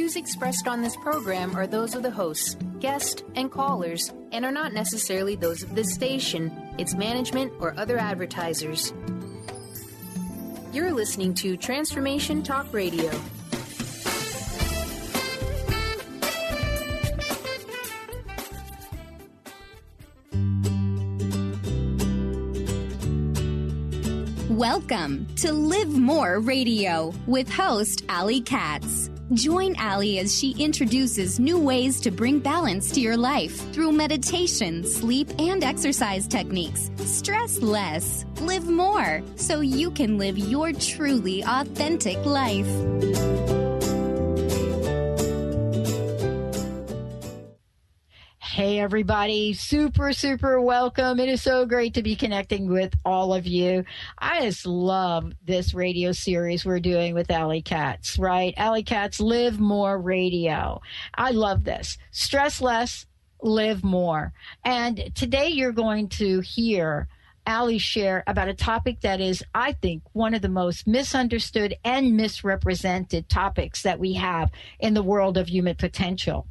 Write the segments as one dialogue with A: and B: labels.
A: views expressed on this program are those of the hosts, guests, and callers, and are not necessarily those of this station, its management, or other advertisers. You're listening to Transformation Talk Radio.
B: Welcome to Live More Radio with host Ali Katz. Join Ali as she introduces new ways to bring balance to your life through meditation, sleep, and exercise techniques. Stress less, live more, so you can live your truly authentic life.
C: Hey everybody, super welcome. It is so great to be connecting with all of you. I just love this radio series we're doing with Ali Katz, right? Ali Katz, Live More Radio. I love this. Stress less, live more. And today you're going to hear Ali share about a topic that is, I think, one of the most misunderstood and misrepresented topics that we have in the world of human potential.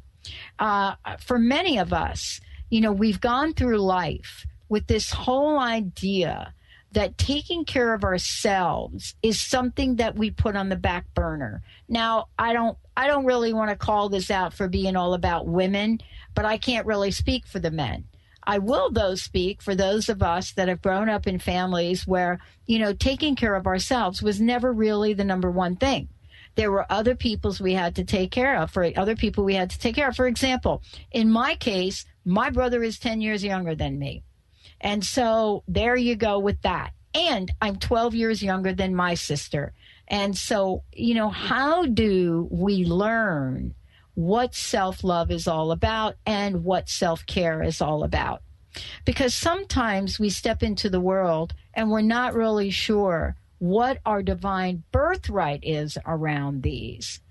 C: For many of us, we've gone through life with this whole idea that taking care of ourselves is something that we put on the back burner. Now, I don't really want to call this out for being all about women, but I can't really speak for the men. I will, though, speak for those of us that have grown up in families where, taking care of ourselves was never really the number one thing. There were other peoples we had to take care of. For example, in my case, my brother is 10 years younger than me. And so there you go with that. And I'm 12 years younger than my sister. And so, how do we learn what self-love is all about and what self-care is all about? Because sometimes we step into the world and we're not really sure what our divine birthright is around these.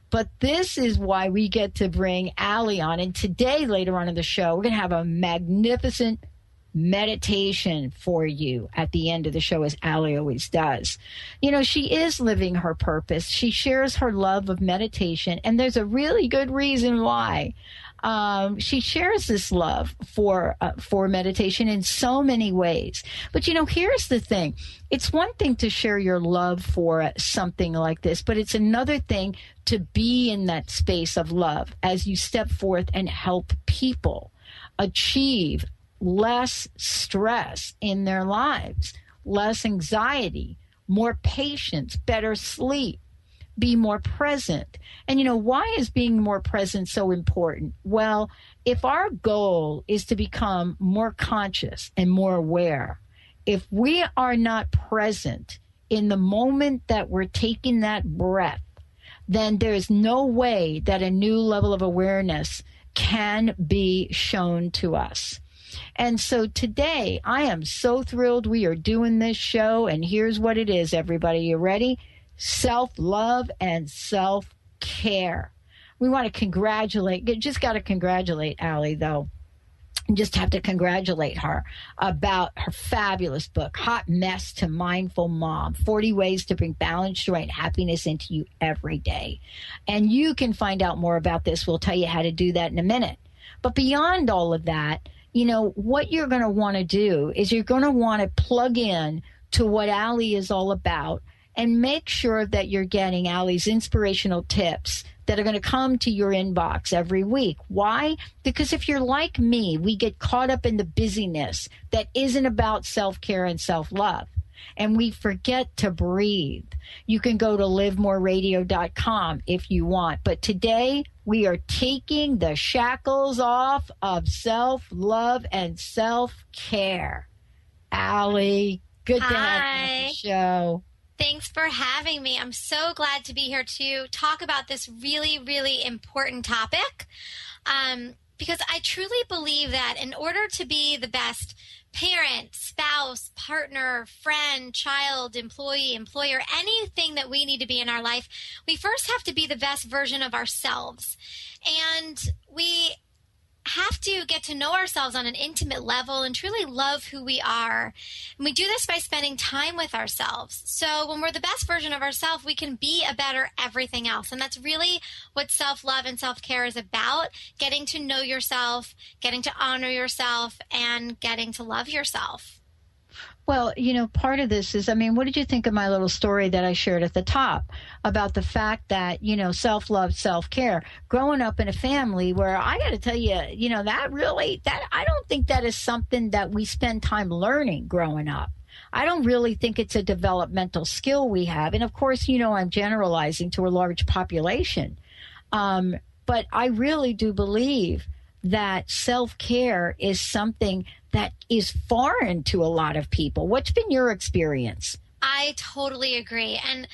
C: But this is why we get to bring Ali on. And today, later on in the show, we're going to have a magnificent meditation for you at the end of the show, as Ali always does. She is living her purpose. She shares her love of meditation, and there's a really good reason why. She shares this love for meditation in so many ways. But, here's the thing. It's one thing to share your love for something like this, but it's another thing to be in that space of love as you step forth and help people achieve less stress in their lives, less anxiety, more patience, better sleep, be more present. And why is being more present so important? Well, if our goal is to become more conscious and more aware, if we are not present in the moment that we're taking that breath, then there's no way that a new level of awareness can be shown to us. And so today, I am so thrilled we are doing this show, and here's what it is, everybody. You ready? Self-love and self-care. We want to congratulate, just got to congratulate Ali, though. Just have to congratulate her about her fabulous book, Hot Mess to Mindful Mom, 40 Ways to Bring Balance, Joy, and Happiness into You Every Day. And you can find out more about this. We'll tell you how to do that in a minute. But beyond all of that, what you're going to want to do is you're going to want to plug in to what Ali is all about and make sure that you're getting Ali's inspirational tips that are going to come to your inbox every week. Why? Because if you're like me, we get caught up in the busyness that isn't about self-care and self-love. And we forget to breathe. You can go to livemoreradio.com if you want. But today, we are taking the shackles off of self-love and self-care. Ali, good to have you on the show.
D: Thanks for having me. I'm so glad to be here to talk about this really, really important topic. Because I truly believe that in order to be the best parent, spouse, partner, friend, child, employee, employer, anything that we need to be in our life, we first have to be the best version of ourselves. And we have to get to know ourselves on an intimate level and truly love who we are. And we do this by spending time with ourselves. So when we're the best version of ourselves, we can be a better everything else. And that's really what self-love and self-care is about, getting to know yourself, getting to honor yourself, and getting to love yourself.
C: Well, part of this is, what did you think of my little story that I shared at the top about the fact that, self-love, self-care, growing up in a family where I got to tell you, that I don't think that is something that we spend time learning growing up. I don't really think it's a developmental skill we have. And of course, I'm generalizing to a large population. But I really do believe that self-care is something that is foreign to a lot of people. What's been your experience?
D: I totally agree. And,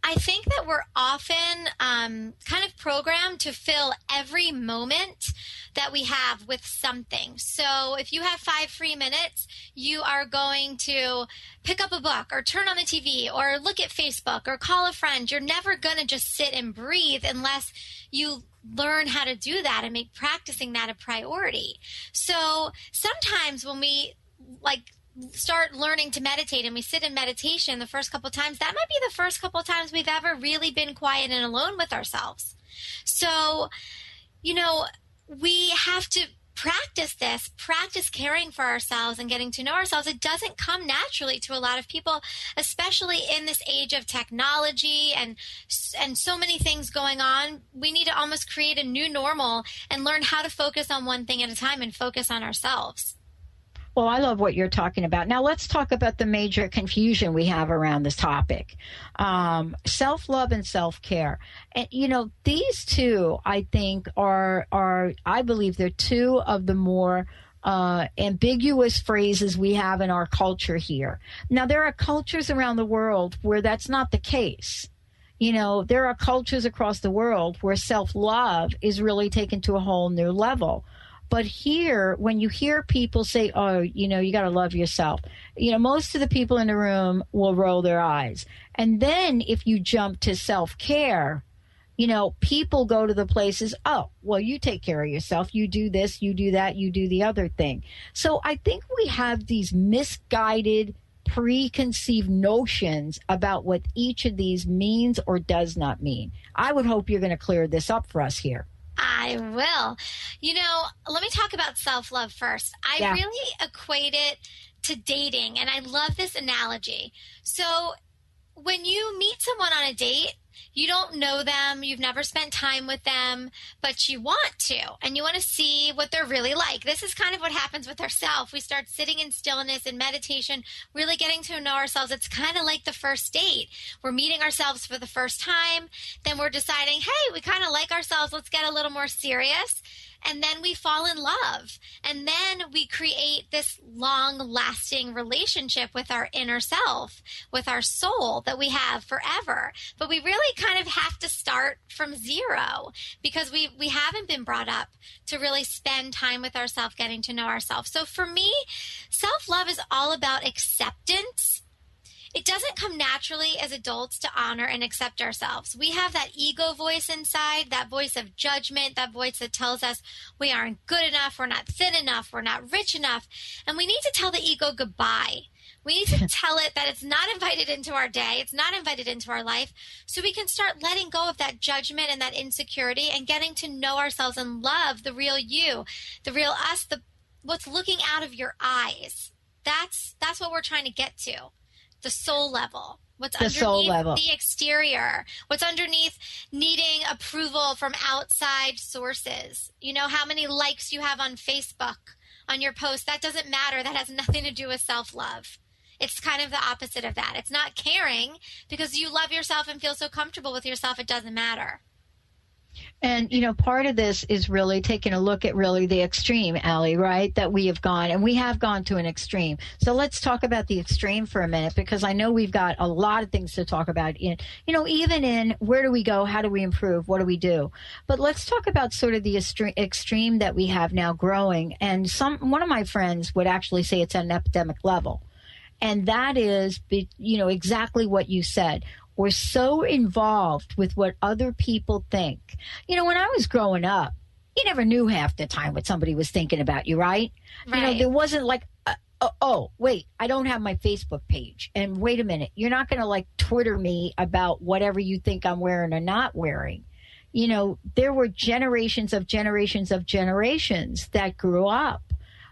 D: I think that we're often kind of programmed to fill every moment that we have with something. So if you have 5 free minutes, you are going to pick up a book or turn on the TV or look at Facebook or call a friend. You're never going to just sit and breathe unless you learn how to do that and make practicing that a priority. So sometimes when we start learning to meditate and we sit in meditation the first couple of times, that might be the first couple of times we've ever really been quiet and alone with ourselves. So, we have to practice caring for ourselves and getting to know ourselves. It doesn't come naturally to a lot of people, especially in this age of technology and so many things going on. We need to almost create a new normal and learn how to focus on one thing at a time and focus on ourselves.
C: Well, I love what you're talking about. Now, let's talk about the major confusion we have around this topic. Self-love and self-care. And, these two, I think, are I believe they're two of the more ambiguous phrases we have in our culture here. Now, there are cultures around the world where that's not the case. There are cultures across the world where self-love is really taken to a whole new level. But here, when you hear people say, oh, you got to love yourself, most of the people in the room will roll their eyes. And then if you jump to self-care, people go to the places, oh, well, you take care of yourself. You do this, you do that, you do the other thing. So I think we have these misguided, preconceived notions about what each of these means or does not mean. I would hope you're going to clear this up for us here.
D: I will. Let me talk about self-love first. I really equate it to dating, and I love this analogy. So when you meet someone on a date, you don't know them, you've never spent time with them, but you want to, and you want to see what they're really like. This is kind of what happens with ourselves. We start sitting in stillness and meditation, really getting to know ourselves. It's kind of like the first date. We're meeting ourselves for the first time, then we're deciding, hey, we kind of like ourselves, let's get a little more serious. And then we fall in love. And then we create this long-lasting relationship with our inner self, with our soul that we have forever. But we really kind of have to start from zero because we haven't been brought up to really spend time with ourselves, getting to know ourselves. So for me, self-love is all about acceptance. It doesn't come naturally as adults to honor and accept ourselves. We have that ego voice inside, that voice of judgment, that voice that tells us we aren't good enough, we're not thin enough, we're not rich enough. And we need to tell the ego goodbye. We need to tell it that it's not invited into our day, it's not invited into our life, so we can start letting go of that judgment and that insecurity and getting to know ourselves and love the real you, the real us, what's looking out of your eyes. That's what we're trying to get to. The soul level, what's underneath the exterior, what's underneath needing approval from outside sources. How many likes you have on Facebook on your post, that doesn't matter. That has nothing to do with self-love. It's kind of the opposite of that. It's not caring because you love yourself and feel so comfortable with yourself, it doesn't matter.
C: And, part of this is really taking a look at really the extreme, Allie, right, that we have gone. And we have gone to an extreme. So let's talk about the extreme for a minute, because I know we've got a lot of things to talk about in, even in where do we go? How do we improve? What do we do? But let's talk about sort of the extreme that we have now growing. And one of my friends would actually say it's at an epidemic level. And that is, exactly what you said. We're so involved with what other people think. When I was growing up, you never knew half the time what somebody was thinking about you, right?
D: Right.
C: You know, there wasn't like, oh, wait, I don't have my Facebook page. And wait a minute, you're not going to like Twitter me about whatever you think I'm wearing or not wearing. You know, there were generations of generations of generations that grew up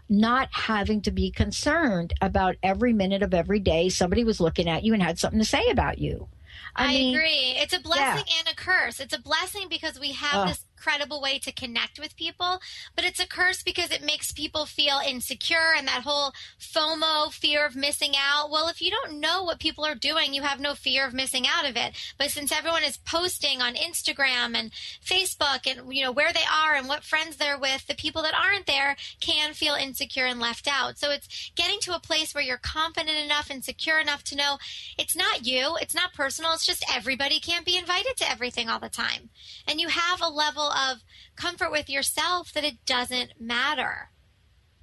C: not having to be concerned about every minute of every day somebody was looking at you and had something to say about you. I mean,
D: agree. It's a blessing and a curse. It's a blessing because we have this incredible way to connect with people, but it's a curse because it makes people feel insecure and that whole FOMO, fear of missing out. Well, if you don't know what people are doing, you have no fear of missing out of it. But since everyone is posting on Instagram and Facebook and, you know, where they are and what friends they're with, the people that aren't there can feel insecure and left out. So it's getting to a place where you're confident enough and secure enough to know it's not you, it's not personal, it's just everybody can't be invited to everything all the time. And you have a level of comfort with yourself that it doesn't matter.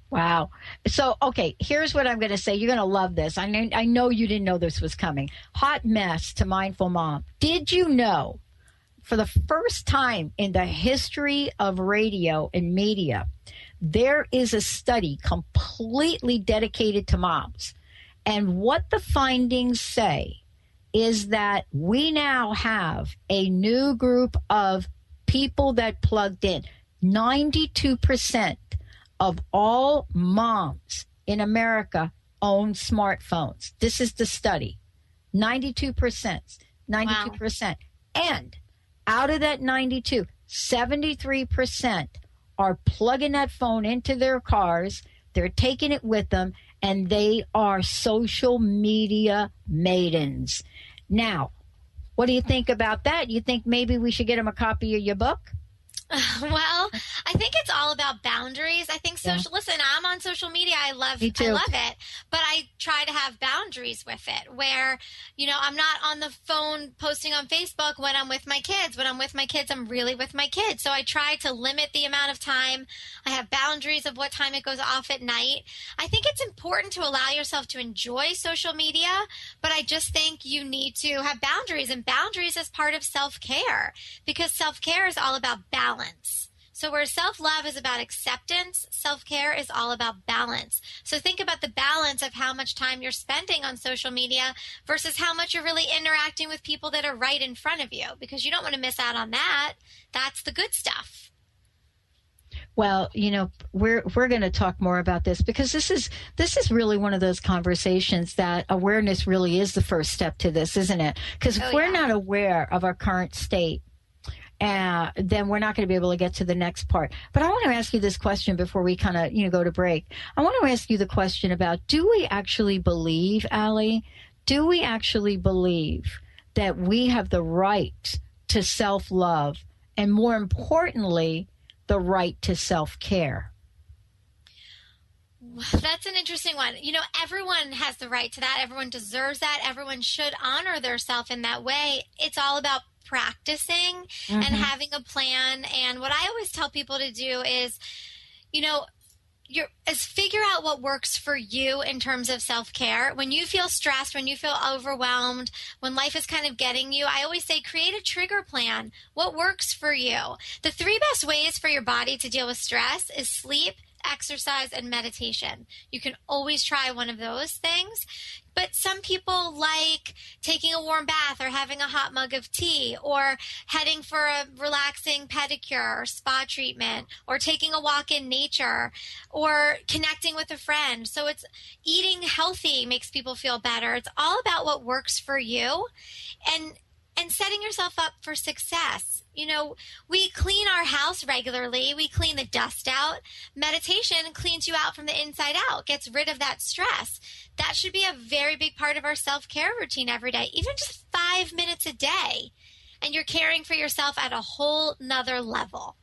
C: Wow. So, okay, here's what I'm going to say. You're going to love this. I know you didn't know this was coming. Hot mess to Mindful Mom. Did you know, for the first time in the history of radio and media, there is a study completely dedicated to moms. And what the findings say is that we now have a new group of people that plugged in. 92% of all moms in America own smartphones. This is the study. 92%. 92%. Wow. And out of that 92, 73% are plugging that phone into their cars. They're taking it with them, and they are social media maidens. Now, what do you think about that? You think maybe we should get them a copy of your book?
D: Well, I think it's all about boundaries. I think listen, I'm on social media. I love it, but I try to have boundaries with it where, you know, I'm not on the phone posting on Facebook when I'm with my kids. When I'm with my kids, I'm really with my kids. So I try to limit the amount of time. I have boundaries of what time it goes off at night. I think it's important to allow yourself to enjoy social media, but I just think you need to have boundaries, and boundaries is part of self-care, because self-care is all about balance. So where self-love is about acceptance, self-care is all about balance. So think about the balance of how much time you're spending on social media versus how much you're really interacting with people that are right in front of you, because you don't want to miss out on that. That's the good stuff.
C: Well, you know, we're going to talk more about this, because this is really one of those conversations that awareness really is the first step to this, isn't it? Because if we're not aware of our current state, then we're not going to be able to get to the next part. But I want to ask you this question before we kind of, you know, go to break. I want to ask you the question about, do we actually believe, Allie, do we actually believe that we have the right to self-love, and more importantly, the right to self-care?
D: That's an interesting one. You know, everyone has the right to that. Everyone deserves that. Everyone should honor their self in that way. It's all about practicing and having a plan. And what I always tell people to do is, you know, figure out what works for you in terms of self-care. When you feel stressed, when you feel overwhelmed, when life is kind of getting you, I always say create a trigger plan. What works for you? The 3 best ways for your body to deal with stress is sleep, exercise, and meditation. You can always try one of those things. But some people like taking a warm bath or having a hot mug of tea or heading for a relaxing pedicure or spa treatment or taking a walk in nature or connecting with a friend. So it's eating healthy makes people feel better. It's all about what works for you and setting yourself up for success. You know, we clean our house regularly. We clean the dust out. Meditation cleans you out from the inside out, gets rid of that stress. That should be a very big part of our self-care routine every day, even just 5 minutes a day. And you're caring for yourself at a whole nother level.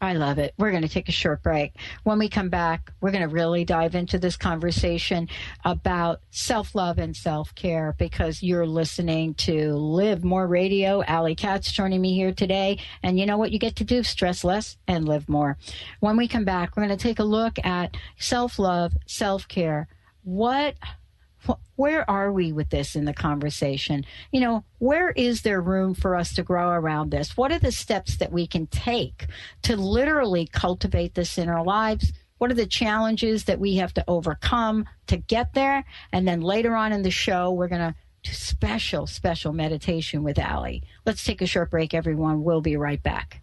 C: I love it. We're going to take a short break. When we come back, we're going to really dive into this conversation about self-love and self-care, because you're listening to Live More Radio. Allie Katz joining me here today. And you know what you get to do? Stress less and live more. When we come back, we're going to take a look at self-love, self-care. What where are we with this in the conversation? Where is there room for us to grow around this? What are the steps that we can take to literally cultivate this in our lives? What are the challenges that we have to overcome to get there? And then later on in the show, we're going to do special meditation with Allie. Let's take a short break, everyone. We'll be right back.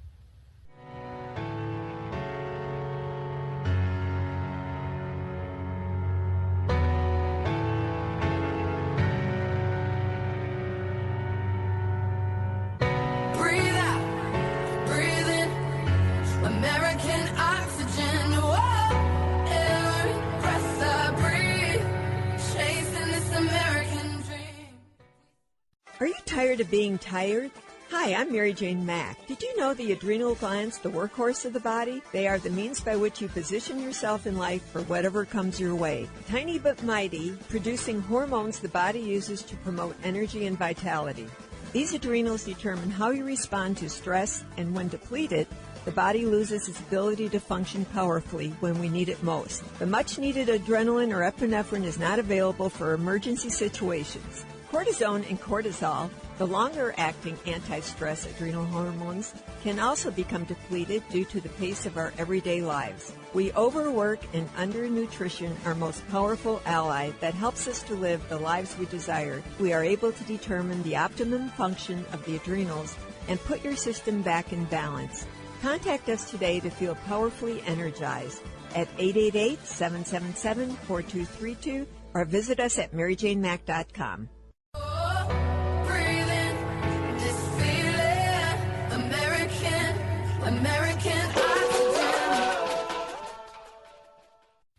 E: Are you tired of being tired? Hi, I'm Mary Jane Mack. Did you know the adrenal glands, the workhorse of the body? They are the means by which you position yourself in life for whatever comes your way. Tiny but mighty, producing hormones the body uses to promote energy and vitality. These adrenals determine how you respond to stress, and when depleted, the body loses its ability to function powerfully when we need it most. The much-needed adrenaline or epinephrine is not available for emergency situations. Cortisone and cortisol, the longer-acting anti-stress adrenal hormones, can also become depleted due to the pace of our everyday lives. We overwork and undernutrition, our most powerful ally that helps us to live the lives we desire. We are able to determine the optimum function of the adrenals and put your system back in balance. Contact us today to feel powerfully energized at 888-777-4232 or visit us at maryjanemack.com.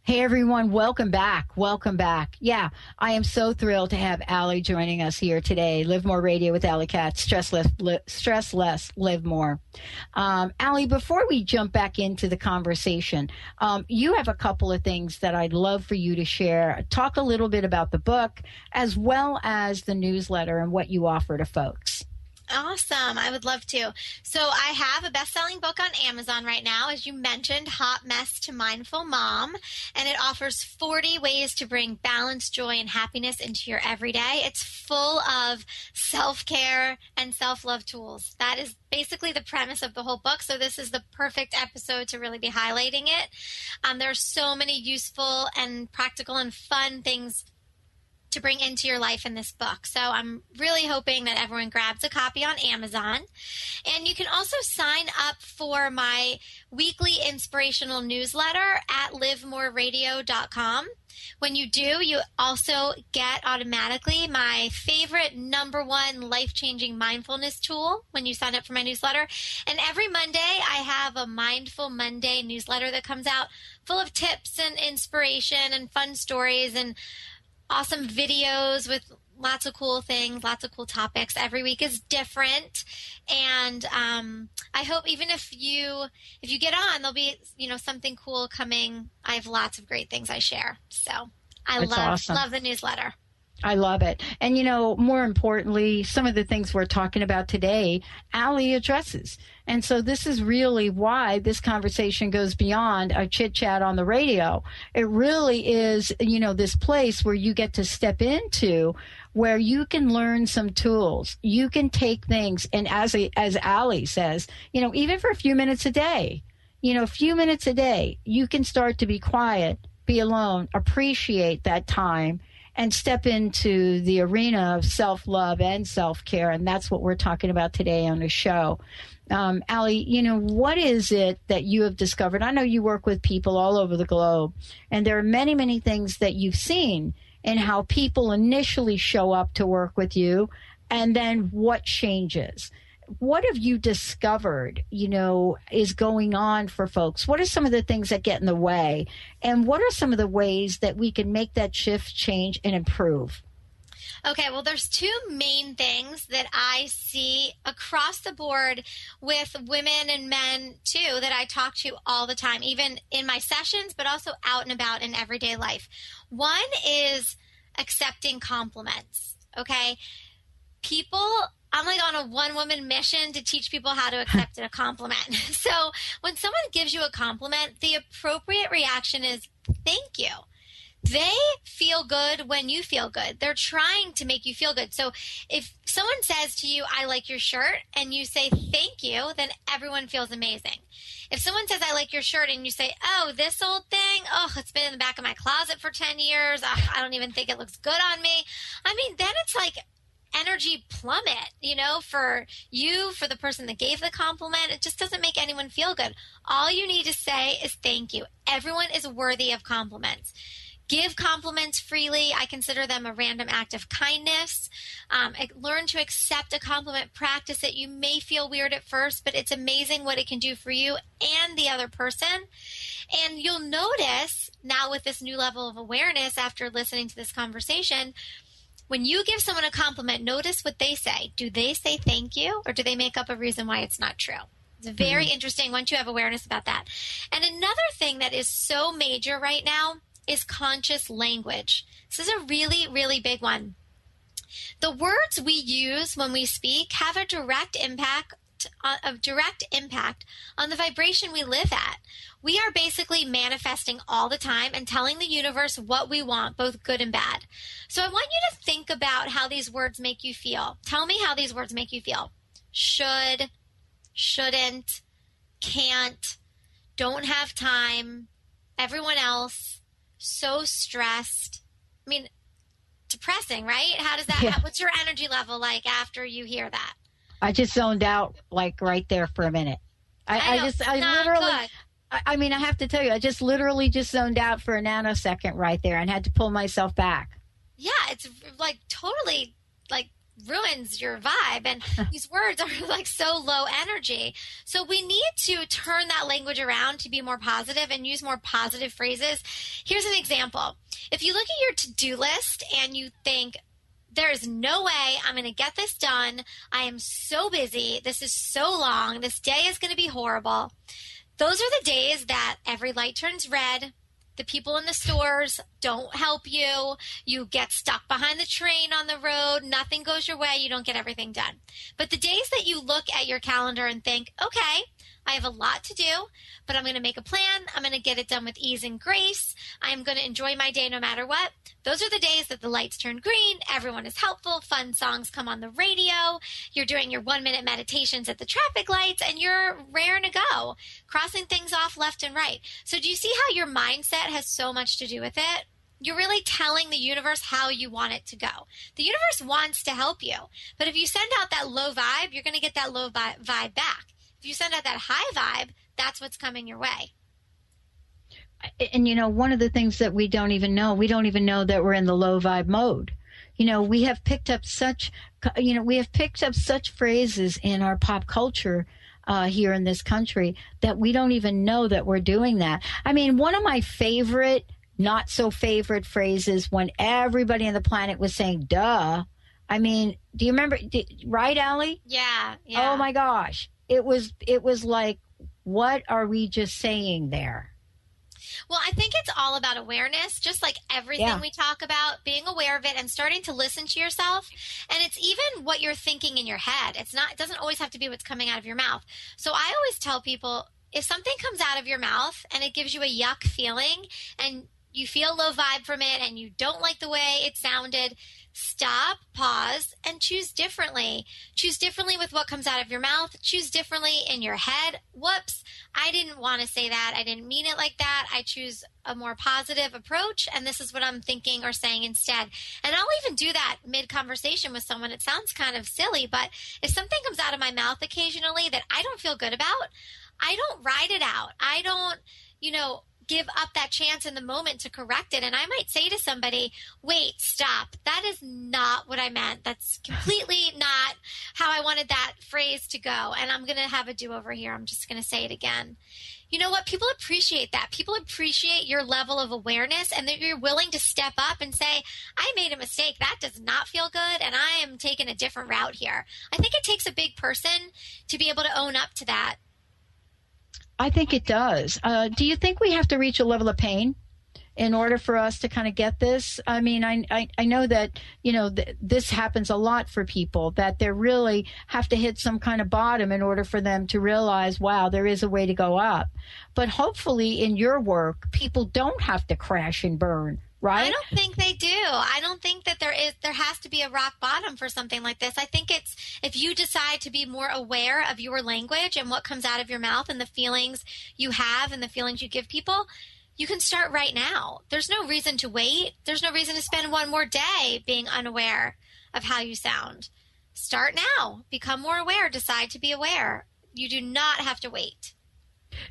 C: Hey, everyone. Welcome back. Welcome back. Yeah, I am so thrilled to have Allie joining us here today. Live More Radio with Allie Katz. Stress less, live more. Allie, before we jump back into the conversation, you have a couple of things that I'd love for you to share. Talk a little bit about the book as well as the newsletter and what you offer to folks.
D: Awesome. I would love to. So I have a best-selling book on Amazon right now, as you mentioned, Hot Mess to Mindful Mom, and it offers 40 ways to bring balance, joy, and happiness into your everyday. It's full of self-care and self-love tools. That is basically the premise of the whole book, so this is the perfect episode to really be highlighting it. There are so many useful and practical and fun things to bring into your life in this book. So I'm really hoping that everyone grabs a copy on Amazon. And you can also sign up for my weekly inspirational newsletter at livemoreradio.com. When you do, you also get automatically my favorite #1 life-changing mindfulness tool when you sign up for my newsletter. And every Monday, I have a Mindful Monday newsletter that comes out full of tips and inspiration and fun stories and awesome videos with lots of cool things, lots of cool topics. Every week is different. And I hope even if you get on, there'll be, something cool coming. I have lots of great things I share. So I love the newsletter.
C: I love it. And, more importantly, some of the things we're talking about today, Allie addresses. And so this is really why this conversation goes beyond a chit chat on the radio. It really is, this place where you get to step into where you can learn some tools. You can take things. And as Allie says, even for a few minutes a day, you can start to be quiet, be alone, appreciate that time, and step into the arena of self-love and self-care. And that's what we're talking about today on the show. Allie, what is it that you have discovered? I know you work with people all over the globe, and there are many, many things that you've seen in how people initially show up to work with you, and then what changes. What have you discovered, is going on for folks? What are some of the things that get in the way? And what are some of the ways that we can make that shift, change, and improve?
D: Okay, well, there's two main things that I see across the board with women and men, too, that I talk to all the time, even in my sessions, but also out and about in everyday life. One is accepting compliments, okay? I'm like on a one-woman mission to teach people how to accept a compliment. So when someone gives you a compliment, the appropriate reaction is, thank you. They feel good when you feel good. They're trying to make you feel good. So if someone says to you, I like your shirt, and you say thank you, then everyone feels amazing. If someone says, I like your shirt, and you say, oh, this old thing, oh, it's been in the back of my closet for 10 years. Oh, I don't even think it looks good on me. I mean, then it's like energy plummet, for you, for the person that gave the compliment. It just doesn't make anyone feel good. All you need to say is thank you. Everyone is worthy of compliments. Give compliments freely. I consider them a random act of kindness. Learn to accept a compliment. Practice it. You may feel weird at first, but it's amazing what it can do for you and the other person. And you'll notice now with this new level of awareness after listening to this conversation, when you give someone a compliment, notice what they say. Do they say thank you, or do they make up a reason why it's not true? It's very interesting once you have awareness about that. And another thing that is so major right now is conscious language. This is a really, really big one. The words we use when we speak have a direct impact on the vibration we live at. We are basically manifesting all the time and telling the universe what we want, both good and bad. So I want you to think about how these words make you feel. Tell me how these words make you feel. Should, shouldn't, can't, don't have time, everyone else, so stressed. I mean, depressing, right? How does that, what's your energy level like after you hear that?
C: I just zoned out like right there for a minute. I have to tell you, I just literally just zoned out for a nanosecond right there and had to pull myself back.
D: Yeah, it's like totally like ruins your vibe. And these words are like so low energy. So we need to turn that language around to be more positive and use more positive phrases. Here's an example. If you look at your to-do list and you think, there is no way I'm going to get this done. I am so busy. This is so long. This day is going to be horrible. Those are the days that every light turns red. The people in the stores don't help you. You get stuck behind the train on the road. Nothing goes your way. You don't get everything done. But the days that you look at your calendar and think, okay, I have a lot to do, but I'm going to make a plan. I'm going to get it done with ease and grace. I'm going to enjoy my day no matter what. Those are the days that the lights turn green. Everyone is helpful. Fun songs come on the radio. You're doing your 1-minute meditations at the traffic lights, and you're raring to go, crossing things off left and right. So do you see how your mindset has so much to do with it? You're really telling the universe how you want it to go. The universe wants to help you. But if you send out that low vibe, you're going to get that low vibe back. If you send out that high vibe, that's what's coming your way.
C: And, one of the things that we don't even know that we're in the low vibe mode. We have picked up such phrases in our pop culture here in this country that we don't even know that we're doing that. I mean, one of my favorite, not so favorite phrases when everybody on the planet was saying, duh. I mean, do you remember, right, Allie?
D: Yeah.
C: Oh my gosh. It was like, what are we just saying there?
D: Well, I think it's all about awareness, just like everything we talk about, being aware of it and starting to listen to yourself. And it's even what you're thinking in your head. It doesn't always have to be what's coming out of your mouth. So I always tell people, if something comes out of your mouth and it gives you a yuck feeling and you feel low vibe from it and you don't like the way it sounded, stop, pause, and choose differently. Choose differently with what comes out of your mouth. Choose differently in your head. Whoops, I didn't want to say that. I didn't mean it like that. I choose a more positive approach, and this is what I'm thinking or saying instead. And I'll even do that mid-conversation with someone. It sounds kind of silly, but if something comes out of my mouth occasionally that I don't feel good about, I don't ride it out. I don't, give up that chance in the moment to correct it. And I might say to somebody, wait, stop. That is not what I meant. That's completely not how I wanted that phrase to go. And I'm going to have a do-over here. I'm just going to say it again. You know what? People appreciate that. People appreciate your level of awareness and that you're willing to step up and say, I made a mistake. That does not feel good. And I am taking a different route here. I think it takes a big person to be able to own up to that.
C: I think it does. Do you think we have to reach a level of pain in order for us to kind of get this? I mean, I know that, this happens a lot for people, that they really have to hit some kind of bottom in order for them to realize, wow, there is a way to go up. But hopefully in your work, people don't have to crash and burn right?
D: I don't think they do. I don't think that there has to be a rock bottom for something like this. I think it's if you decide to be more aware of your language and what comes out of your mouth and the feelings you have and the feelings you give people, you can start right now. There's no reason to wait. There's no reason to spend one more day being unaware of how you sound. Start now. Become more aware. Decide to be aware. You do not have to wait.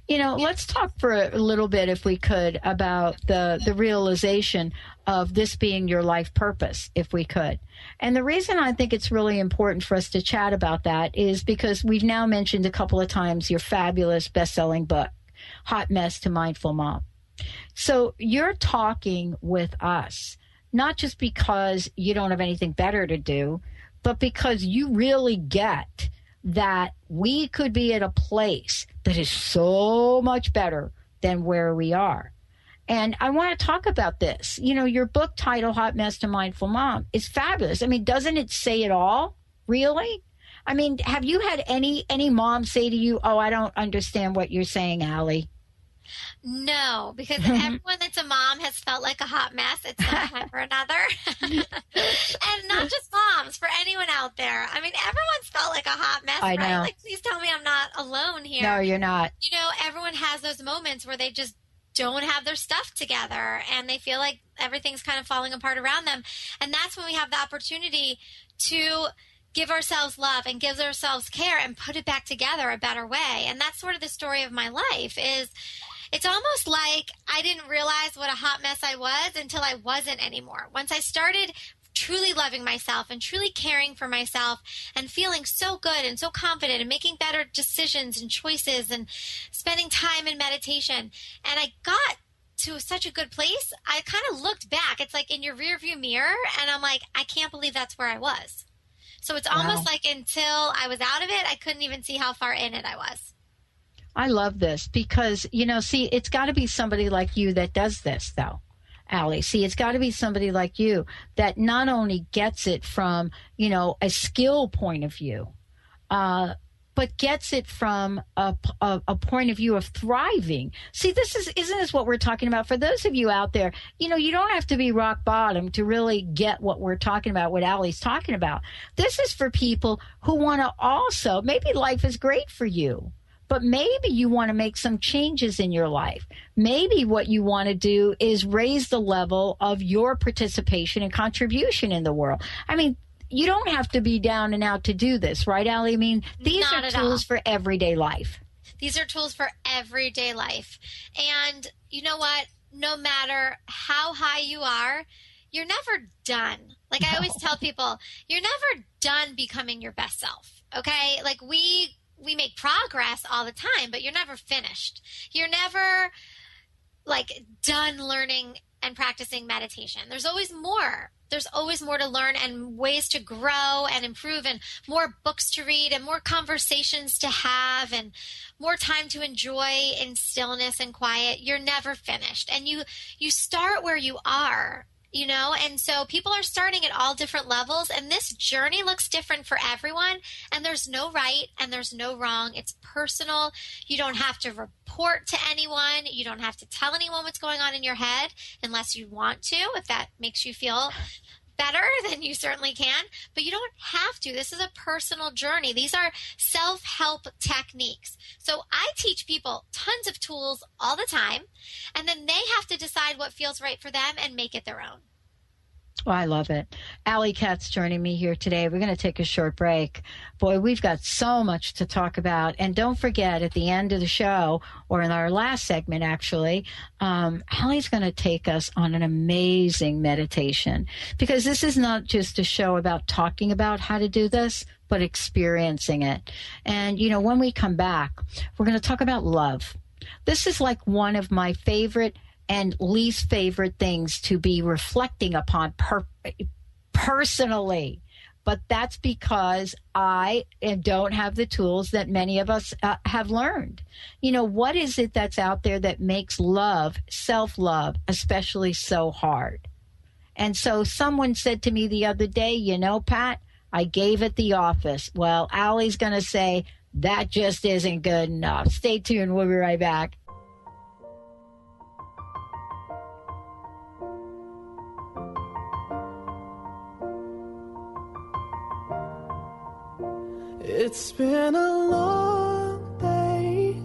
C: Let's talk for a little bit, if we could, about the realization of this being your life purpose, if we could. And the reason I think it's really important for us to chat about that is because we've now mentioned a couple of times your fabulous best-selling book, Hot Mess to Mindful Mom. So you're talking with us, not just because you don't have anything better to do, but because you really get that we could be at a place that is so much better than where we are. And I want to talk about this. Your book title, Hot Mess to Mindful Mom, is fabulous. I mean, doesn't it say it all? Really? I mean, have you had any mom say to you, oh, I don't understand what you're saying, Allie?
D: No, because everyone that's a mom has felt like a hot mess at some time or another. And not just moms, for anyone out there. I mean, everyone's felt like a hot mess,
C: I
D: right?
C: know.
D: Like, please tell me I'm not alone here.
C: No, you're not.
D: Everyone has those moments where they just don't have their stuff together and they feel like everything's kind of falling apart around them. And that's when we have the opportunity to give ourselves love and give ourselves care and put it back together a better way. And that's sort of the story of my life is it's almost like I didn't realize what a hot mess I was until I wasn't anymore. Once I started truly loving myself and truly caring for myself and feeling so good and so confident and making better decisions and choices and spending time in meditation, and I got to such a good place, I kind of looked back. It's like in your rearview mirror, and I'm like, I can't believe that's where I was. So it's almost like until I was out of it, I couldn't even see how far in it I was.
C: I love this because, see, it's got to be somebody like you that does this, though, Allie. See, it's got to be somebody like you that not only gets it from, a skill point of view, but gets it from a point of view of thriving. See, isn't this what we're talking about? For those of you out there, you don't have to be rock bottom to really get what we're talking about, what Allie's talking about. This is for people who want to also, maybe life is great for you, but maybe you want to make some changes in your life. Maybe what you want to do is raise the level of your participation and contribution in the world. I mean, you don't have to be down and out to do this, right, Allie? I mean, these are tools for everyday life.
D: These are tools for everyday life. And you know what? No matter how high you are, you're never done. Like I always tell people, you're never done becoming your best self, okay? Like we make progress all the time, but you're never finished. You're never done learning and practicing meditation. There's always more. There's always more to learn and ways to grow and improve and more books to read and more conversations to have and more time to enjoy in stillness and quiet. You're never finished. And you start where you are. And so people are starting at all different levels, and this journey looks different for everyone, and there's no right and there's no wrong. It's personal. You don't have to report to anyone. You don't have to tell anyone what's going on in your head unless you want to. If that makes you feel better, then you certainly can, but you don't have to. This is a personal journey. These are self-help techniques. So I teach people tons of tools all the time, and then they have to decide what feels right for them and make it their own.
C: Oh, I love it. Allie Katz joining me here today. We're going to take a short break. Boy, we've got so much to talk about. And don't forget, at the end of the show, or in our last segment, actually, Allie's going to take us on an amazing meditation. Because this is not just a show about talking about how to do this, but experiencing it. And, when we come back, we're going to talk about love. This is like one of my favorite and least favorite things to be reflecting upon personally. But that's because I don't have the tools that many of us have learned. What is it that's out there that makes love, self-love, especially so hard? And so someone said to me the other day, Pat, I gave it the office. Well, Allie's going to say, that just isn't good enough. Stay tuned. We'll be right back.
F: It's been a long day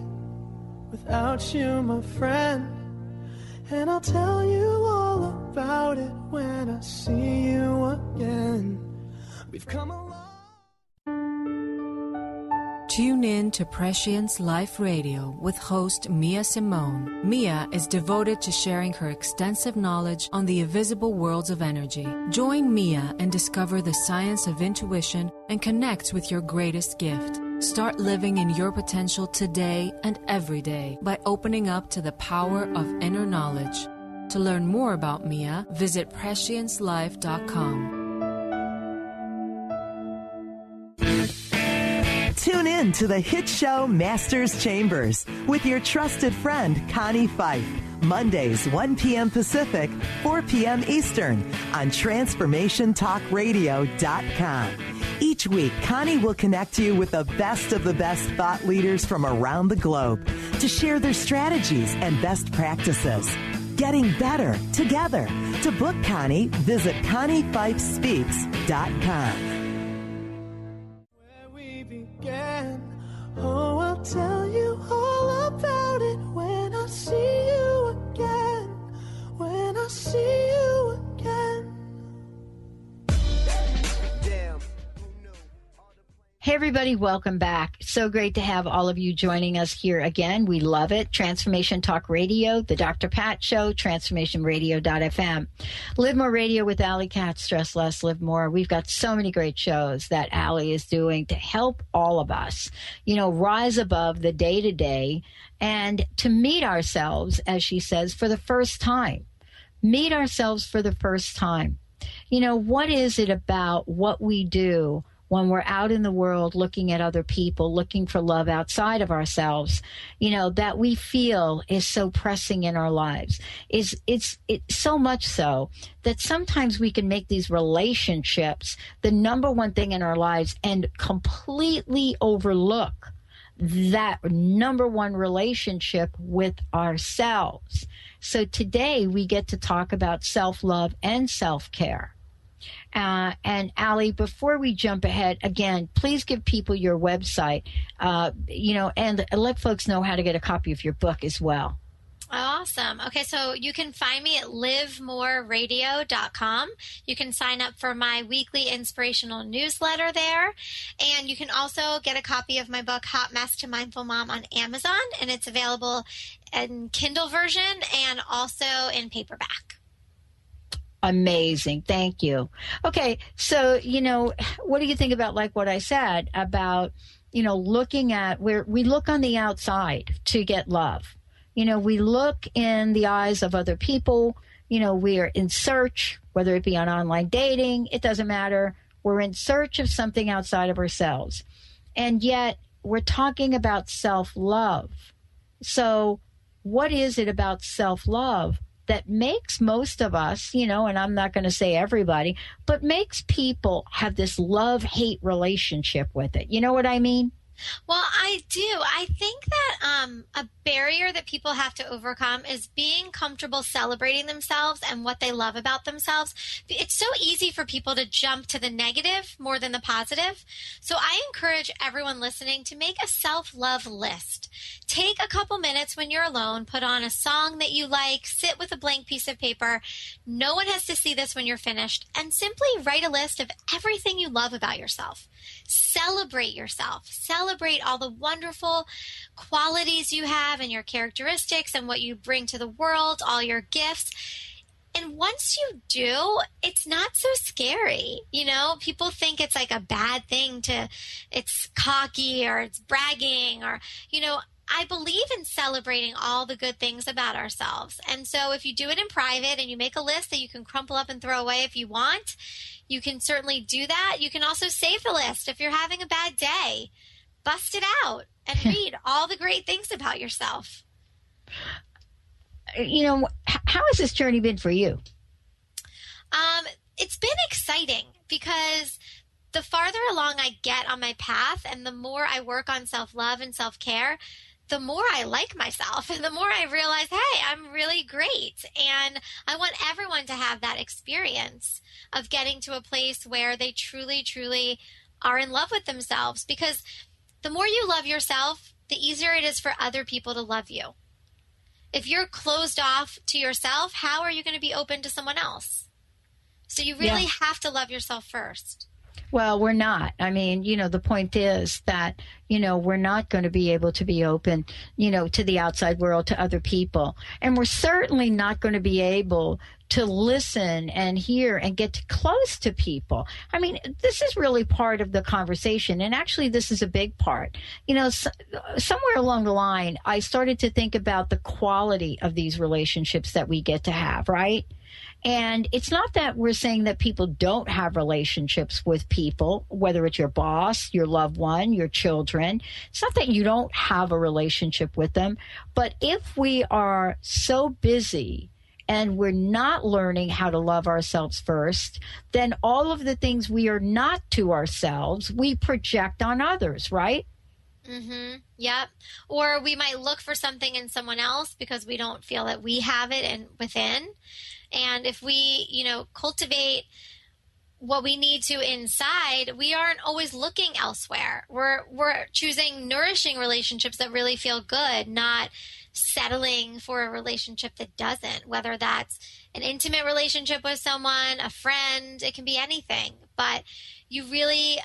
F: without you, my friend, and I'll tell you all about it when I see you again. We've come a long...
G: Tune in to Prescience Life Radio with host Mia Simone. Mia is devoted to sharing her extensive knowledge on the invisible worlds of energy. Join Mia and discover the science of intuition and connect with your greatest gift. Start living in your potential today and every day by opening up to the power of inner knowledge. To learn more about Mia, visit presciencelife.com.
H: Tune in to the hit show Masters Chambers with your trusted friend Connie Fife. Mondays, 1 p.m. Pacific, 4 p.m. Eastern on TransformationTalkRadio.com. Each week, Connie will connect you with the best of the best thought leaders from around the globe to share their strategies and best practices. Getting better together. To book Connie, visit ConnieFifeSpeaks.com.
F: Oh, I'll tell you all about it when I see you again. When I see you again.
C: Hey, everybody, welcome back. So great to have all of you joining us here again. We love it. Transformation Talk Radio, The Dr. Pat Show, TransformationRadio.fm. Live More Radio with Allie Katz, Stress Less, Live More. We've got so many great shows that Allie is doing to help all of us, rise above the day-to-day and to meet ourselves, as she says, for the first time. Meet ourselves for the first time. What is it about what we do when we're out in the world looking at other people, looking for love outside of ourselves, that we feel is so pressing in our lives? It's so much so that sometimes we can make these relationships the number one thing in our lives and completely overlook that number one relationship with ourselves. So today we get to talk about self-love and self-care. And Allie, before we jump ahead, again, please give people your website, and let folks know how to get a copy of your book as well.
D: Awesome. Okay, so you can find me at livemoreradio.com. You can sign up for my weekly inspirational newsletter there. And you can also get a copy of my book, Hot Mess to Mindful Mom, on Amazon. And it's available in Kindle version and also in paperback.
C: Amazing. Thank you. Okay. So, what do you think about what I said about, looking at where we look on the outside to get love? We look in the eyes of other people. We're in search, whether it be on online dating, it doesn't matter. We're in search of something outside of ourselves. And yet we're talking about self-love. So what is it about self-love that makes most of us, and I'm not going to say everybody, but makes people have this love-hate relationship with it? You know what I mean?
D: Well, I do. I think that a barrier that people have to overcome is being comfortable celebrating themselves and what they love about themselves. It's so easy for people to jump to the negative more than the positive. So I encourage everyone listening to make a self-love list. Take a couple minutes when you're alone, put on a song that you like, sit with a blank piece of paper. No one has to see this when you're finished, and simply write a list of everything you love about yourself. Celebrate yourself. Celebrate all the wonderful qualities you have and your characteristics and what you bring to the world, all your gifts. And once you do, it's not so scary. People think it's like a bad thing it's cocky or it's bragging or, I believe in celebrating all the good things about ourselves. And so if you do it in private and you make a list that you can crumple up and throw away if you want, you can certainly do that. You can also save the list. If you're having a bad day, bust it out and read all the great things about yourself.
C: How has this journey been for you?
D: It's been exciting because the farther along I get on my path and the more I work on self-love and self-care, the more I like myself and the more I realize, hey, I'm really great. And I want everyone to have that experience of getting to a place where they truly, truly are in love with themselves, because the more you love yourself, the easier it is for other people to love you. If you're closed off to yourself, how are you going to be open to someone else? So you really have to love yourself first.
C: Well, we're not. I mean, the point is that, we're not going to be able to be open, to the outside world, to other people. And we're certainly not going to be able to listen and hear and get close to people. I mean, this is really part of the conversation. And actually, this is a big part. Somewhere along the line, I started to think about the quality of these relationships that we get to have, right? And it's not that we're saying that people don't have relationships with people, whether it's your boss, your loved one, your children. It's not that you don't have a relationship with them. But if we are so busy and we're not learning how to love ourselves first, then all of the things we are not to ourselves, we project on others, right?
D: Mm-hmm. Yep. Or we might look for something in someone else because we don't feel that we have it within. And if we, cultivate what we need to inside, we aren't always looking elsewhere. We're choosing nourishing relationships that really feel good, not settling for a relationship that doesn't, whether that's an intimate relationship with someone, a friend, it can be anything. But you really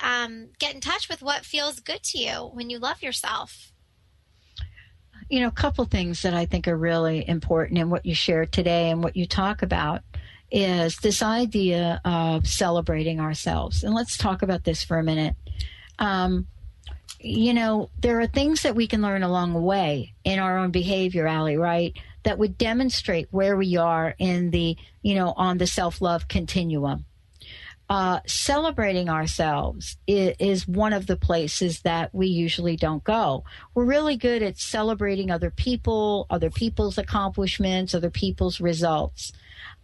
D: get in touch with what feels good to you when you love yourself.
C: A couple things that I think are really important in what you shared today and what you talk about is this idea of celebrating ourselves. And let's talk about this for a minute. There are things that we can learn along the way in our own behavior, Allie, right? That would demonstrate where we are in the, on the self-love continuum. Celebrating ourselves is one of the places that we usually don't go. We're really good at celebrating other people, other people's accomplishments, other people's results.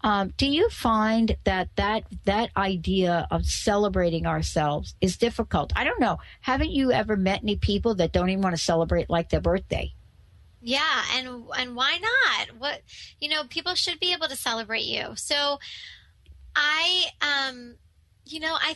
C: Do you find that idea of celebrating ourselves is difficult? I don't know. Haven't you ever met any people that don't even want to celebrate like their birthday?
D: Yeah, and why not? People should be able to celebrate you. So I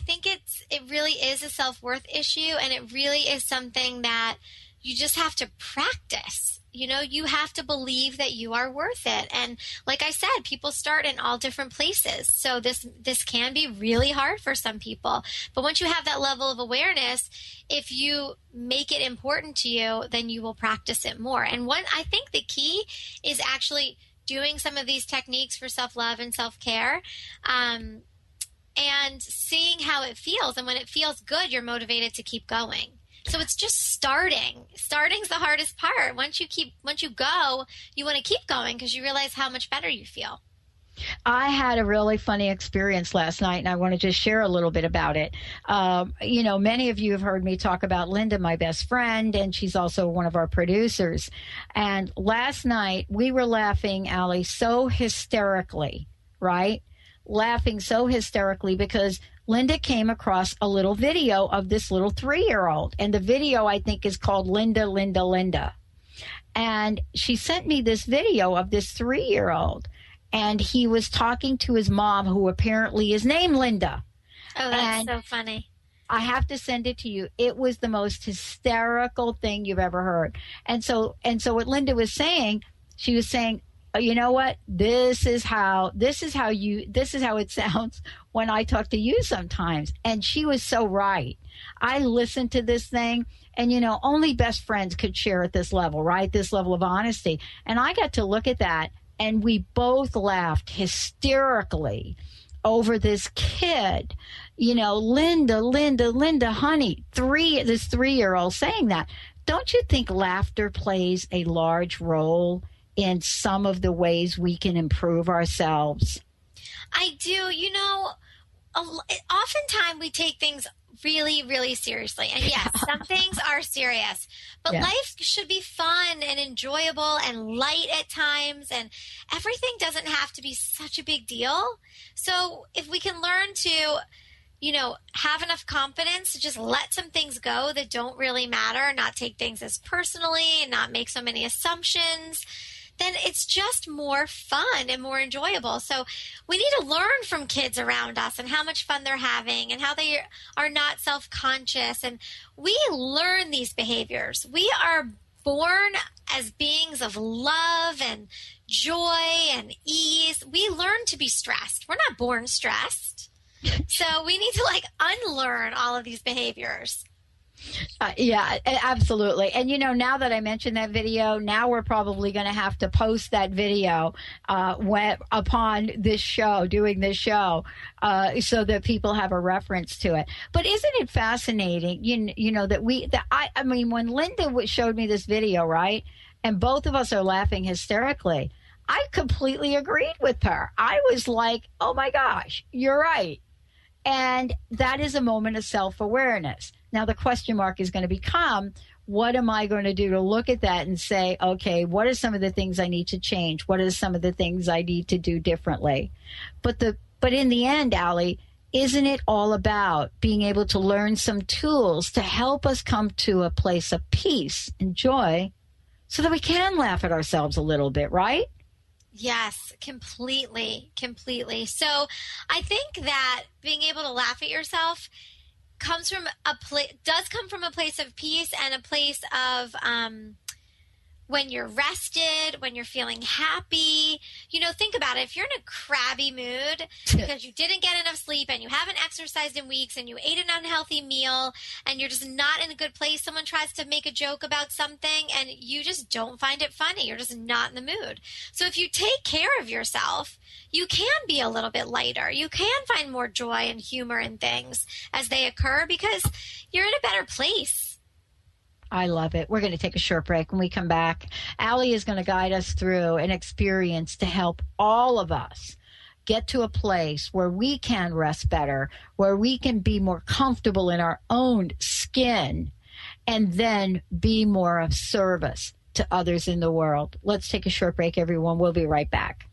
D: think it really is a self-worth issue, and it really is something that you just have to practice. You have to believe that you are worth it. And like I said, people start in all different places. So this can be really hard for some people. But once you have that level of awareness, if you make it important to you, then you will practice it more. And I think the key is actually doing some of these techniques for self-love and self-care, and seeing how it feels. And when it feels good, you're motivated to keep going. So it's just starting. Starting's the hardest part. Once you go, you want to keep going because you realize how much better you feel.
C: I had a really funny experience last night, and I want to just share a little bit about it. Many of you have heard me talk about Linda, my best friend, and she's also one of our producers. And last night we were laughing, Allie, so hysterically, right? Laughing so hysterically because Linda came across a little video of this little 3-year-old. And the video, I think, is called Linda, Linda, Linda. And she sent me this video of this 3-year-old. And he was talking to his mom, who apparently is named Linda.
D: Oh, that's so funny.
C: I have to send it to you. It was the most hysterical thing you've ever heard. And so what Linda was saying, she was saying, you know what? This is how it sounds when I talk to you sometimes. And she was so right. I listened to this thing, and only best friends could share at this level, right? This level of honesty. And I got to look at that, and we both laughed hysterically over this kid, Linda, Linda, Linda, honey, this 3-year-old saying that. Don't you think laughter plays a large role in some of the ways we can improve ourselves?
D: I do. Oftentimes we take things really, really seriously. And yes, some things are serious. But life should be fun and enjoyable and light at times. And everything doesn't have to be such a big deal. So if we can learn to, have enough confidence to just let some things go that don't really matter, not take things as personally and not make so many assumptions, then it's just more fun and more enjoyable. So we need to learn from kids around us and how much fun they're having and how they are not self-conscious. And we learn these behaviors. We are born as beings of love and joy and ease. We learn to be stressed. We're not born stressed. So we need to unlearn all of these behaviors.
C: Yeah, absolutely. And, now that I mentioned that video, now we're probably going to have to post that video upon this show, doing this show, so that people have a reference to it. But isn't it fascinating, when Linda showed me this video, right, and both of us are laughing hysterically, I completely agreed with her. I was like, oh, my gosh, you're right. And that is a moment of self-awareness. Now, the question mark is going to become, what am I going to do to look at that and say, okay, what are some of the things I need to change? What are some of the things I need to do differently? But in the end, Allie, isn't it all about being able to learn some tools to help us come to a place of peace and joy so that we can laugh at ourselves a little bit, right?
D: Yes, completely. So I think that being able to laugh at yourself does come from a place of peace and a place of when you're rested, when you're feeling happy. Think about it. If you're in a crabby mood because you didn't get enough sleep and you haven't exercised in weeks and you ate an unhealthy meal and you're just not in a good place, someone tries to make a joke about something and you just don't find it funny. You're just not in the mood. So if you take care of yourself, you can be a little bit lighter. You can find more joy and humor in things as they occur because you're in a better place.
C: I love it. We're going to take a short break. When we come back, Allie is going to guide us through an experience to help all of us get to a place where we can rest better, where we can be more comfortable in our own skin, and then be more of service to others in the world. Let's take a short break, everyone. We'll be right back.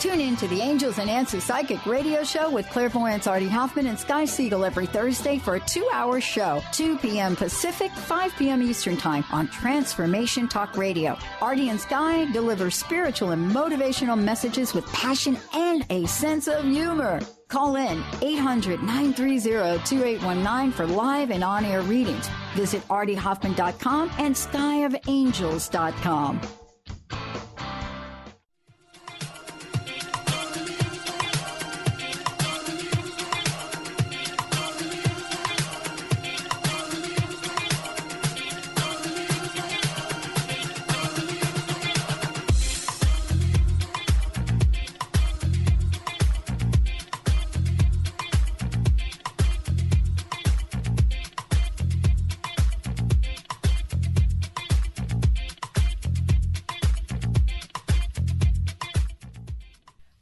I: Tune in to the Angels and Answers Psychic Radio Show with clairvoyants Artie Hoffman and Sky Siegel every Thursday for a 2-hour show, 2 p.m. Pacific, 5 p.m. Eastern Time on Transformation Talk Radio. Artie and Sky deliver spiritual and motivational messages with passion and a sense of humor. Call in 800-930-2819 for live and on-air readings. Visit artiehoffman.com and skyofangels.com.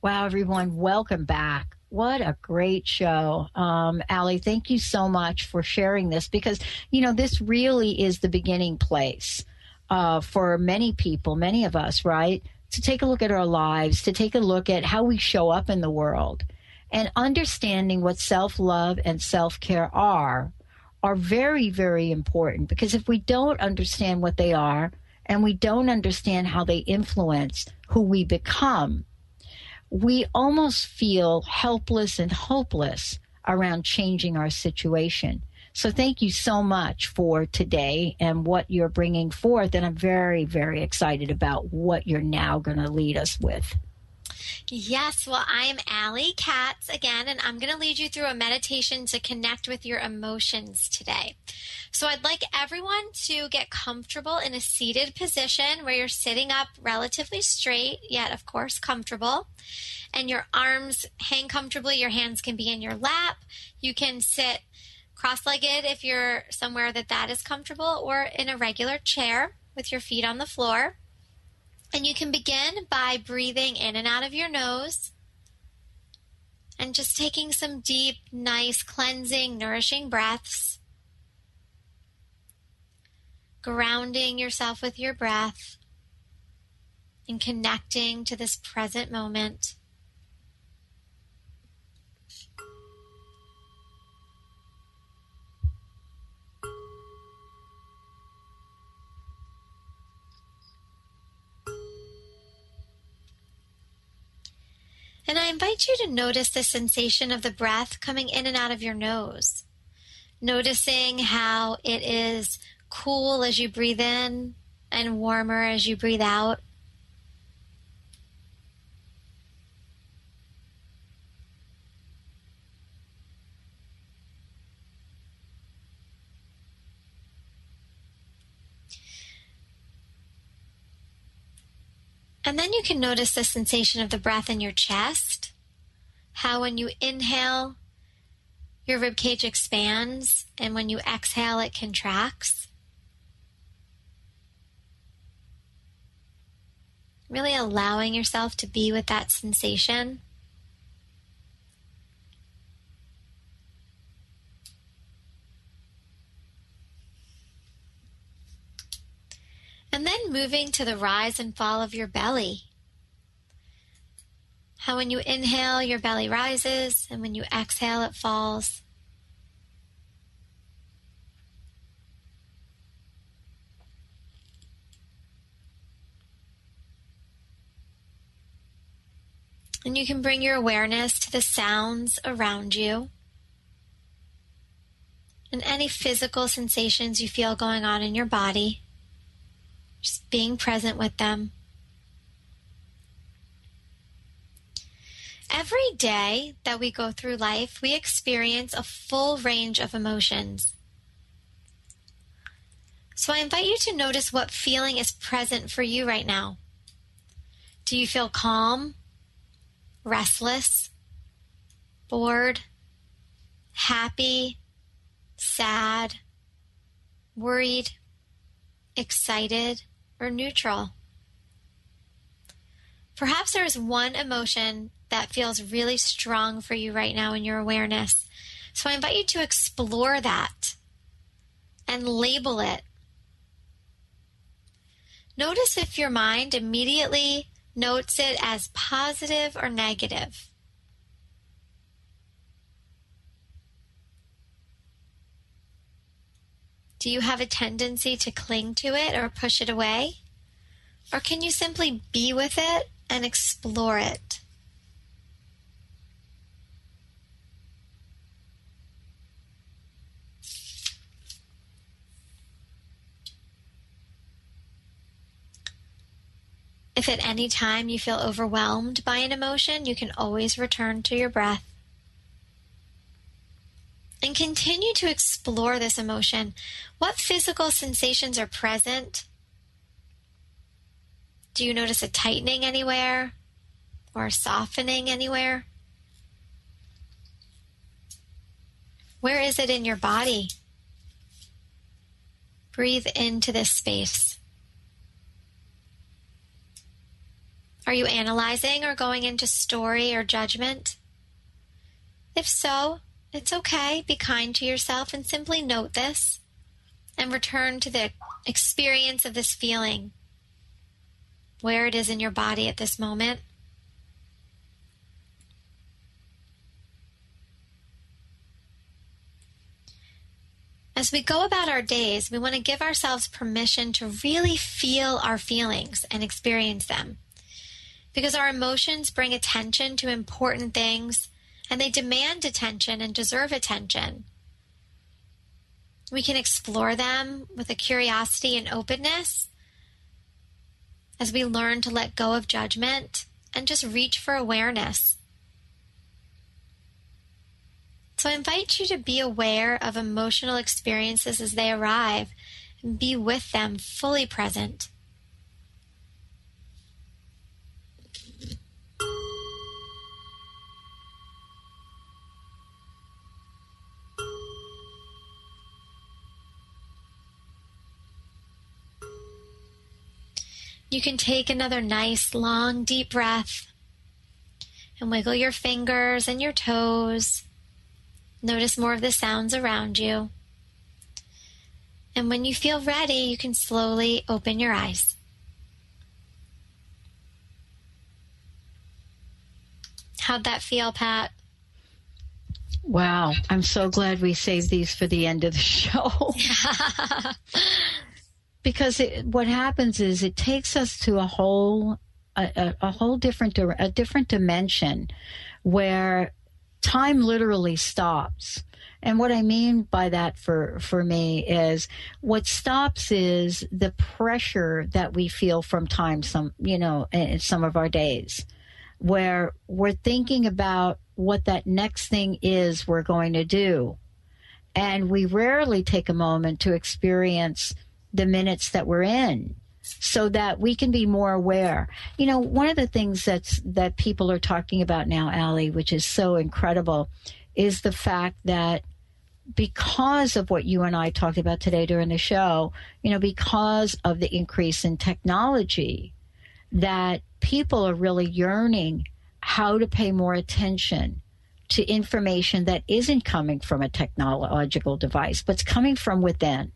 C: Wow, everyone, welcome back. What a great show. Allie, thank you so much for sharing this because, this really is the beginning place for many people, many of us, right? To take a look at our lives, to take a look at how we show up in the world, and understanding what self-love and self-care are very, very important, because if we don't understand what they are and we don't understand how they influence who we become, we almost feel helpless and hopeless around changing our situation. So thank you so much for today and what you're bringing forth. And I'm very, very excited about what you're now going to lead us with.
D: Yes, well, I am Allie Katz again, and I'm going to lead you through a meditation to connect with your emotions today. So I'd like everyone to get comfortable in a seated position where you're sitting up relatively straight, yet, of course, comfortable. And your arms hang comfortably. Your hands can be in your lap. You can sit cross-legged if you're somewhere that is comfortable, or in a regular chair with your feet on the floor. And you can begin by breathing in and out of your nose and just taking some deep, nice, cleansing, nourishing breaths. Grounding yourself with your breath and connecting to this present moment. And I invite you to notice the sensation of the breath coming in and out of your nose. Noticing how it is cool as you breathe in and warmer as you breathe out. And then you can notice the sensation of the breath in your chest. How when you inhale, your ribcage expands, and when you exhale, it contracts. Really allowing yourself to be with that sensation. And then moving to the rise and fall of your belly. How when you inhale, your belly rises, and when you exhale, it falls. And you can bring your awareness to the sounds around you and any physical sensations you feel going on in your body. Just being present with them. Every day that we go through life, we experience a full range of emotions. So I invite you to notice what feeling is present for you right now. Do you feel calm, restless, bored, happy, sad, worried, excited, or neutral? Perhaps there is one emotion that feels really strong for you right now in your awareness. So I invite you to explore that and label it. Notice if your mind immediately notes it as positive or negative. Do you have a tendency to cling to it or push it away? Or can you simply be with it and explore it? If at any time you feel overwhelmed by an emotion, you can always return to your breath. And continue to explore this emotion. What physical sensations are present? Do you notice a tightening anywhere or a softening anywhere? Where is it in your body? Breathe into this space. Are you analyzing or going into story or judgment? If so, it's okay. Be kind to yourself and simply note this and return to the experience of this feeling, where it is in your body at this moment. As we go about our days, we want to give ourselves permission to really feel our feelings and experience them, because our emotions bring attention to important things, and they demand attention and deserve attention. We can explore them with a curiosity and openness as we learn to let go of judgment and just reach for awareness. So I invite you to be aware of emotional experiences as they arrive and be with them fully present. You can take another nice, long, deep breath. and wiggle your fingers and your toes. Notice more of the sounds around you. And when you feel ready, you can slowly open your eyes. How'd that feel, Pat?
C: Wow. I'm so glad we saved these for the end of the show. Because what happens is it takes us to a whole different dimension where time literally stops. And what I mean by that for me is what stops is the pressure that we feel from time, in some of our days, where we're thinking about what that next thing is we're going to do. And we rarely take a moment to experience the minutes that we're in so that we can be more aware. One of the things that people are talking about now, Allie, which is so incredible, is the fact that because of what you and I talked about today during the show, because of the increase in technology, that people are really yearning how to pay more attention to information that isn't coming from a technological device, but it's coming from within.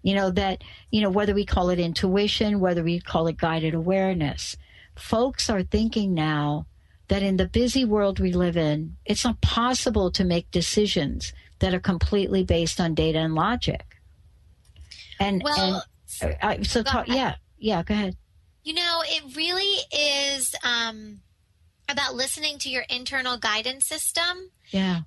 C: Whether we call it intuition, whether we call it guided awareness, folks are thinking now that in the busy world we live in, it's not possible to make decisions that are completely based on data and logic. Go ahead.
D: It really is about listening to your internal guidance system.
C: Yeah.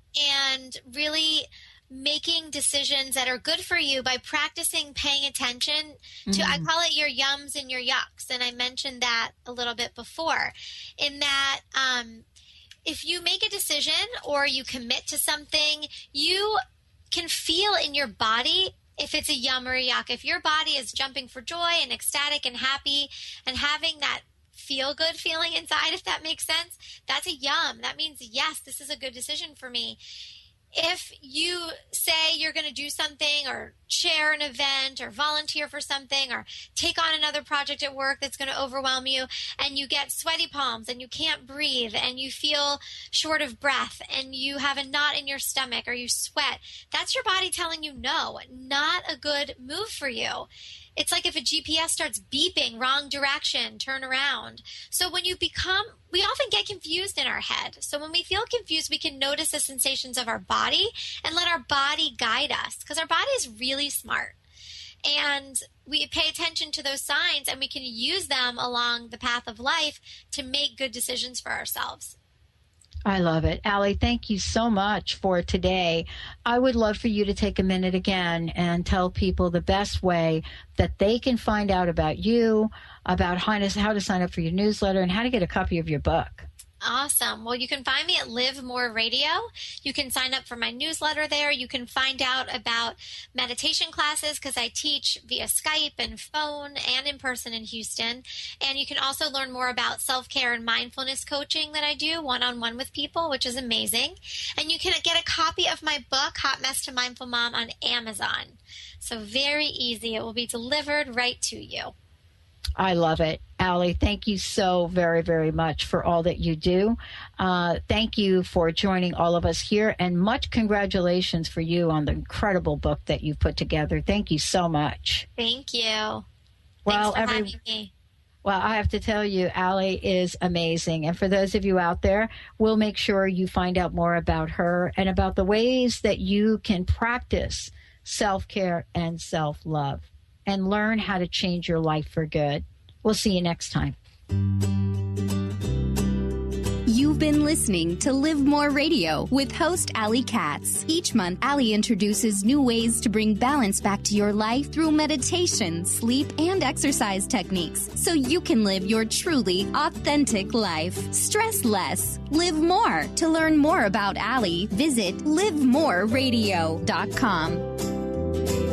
D: And really making decisions that are good for you by practicing paying attention to, I call it your yums and your yucks. And I mentioned that a little bit before, in that if you make a decision or you commit to something, you can feel in your body if it's a yum or a yuck. If your body is jumping for joy and ecstatic and happy and having that feel-good feeling inside, if that makes sense, that's a yum. That means, yes, this is a good decision for me. If you say you're going to do something or chair an event or volunteer for something or take on another project at work that's going to overwhelm you, and you get sweaty palms and you can't breathe and you feel short of breath and you have a knot in your stomach or you sweat, that's your body telling you no, not a good move for you. It's like if a GPS starts beeping, wrong direction, turn around. So when we often get confused in our head. So when we feel confused, we can notice the sensations of our body and let our body guide us, because our body is really smart. And we pay attention to those signs and we can use them along the path of life to make good decisions for ourselves.
C: I love it. Allie, thank you so much for today. I would love for you to take a minute again and tell people the best way that they can find out about you, about how to sign up for your newsletter, and how to get a copy of your book.
D: Awesome. Well, you can find me at Live More Radio. You can sign up for my newsletter there. You can find out about meditation classes because I teach via Skype and phone and in person in Houston. And you can also learn more about self-care and mindfulness coaching that I do one-on-one with people, which is amazing. And you can get a copy of my book, Hot Mess to Mindful Mom, on Amazon. So very easy. It will be delivered right to you.
C: I love it. Allie, thank you so very, very much for all that you do. Thank you for joining all of us here, and much congratulations for you on the incredible book that you've put together. Thank you so much.
D: Thank you.
C: Well,
D: Thanks for having me.
C: Well, I have to tell you, Allie is amazing. And for those of you out there, we'll make sure you find out more about her and about the ways that you can practice self-care and self-love and learn how to change your life for good. We'll see you next time.
B: You've been listening to Live More Radio with host Allie Katz. Each month, Allie introduces new ways to bring balance back to your life through meditation, sleep, and exercise techniques so you can live your truly authentic life. Stress less. Live more. To learn more about Allie, visit livemoreradio.com.